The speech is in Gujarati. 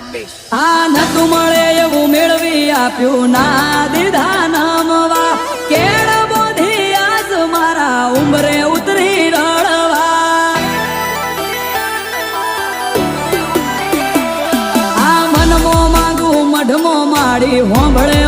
આ નતું મળે એવું મેળવી આપ્યું ના દીધા નામવા કેળ બોધી આજ મારા ઉંબરે ઉતરી રડવા આ મનમો માંગુ મઢમો માડી હોંભળે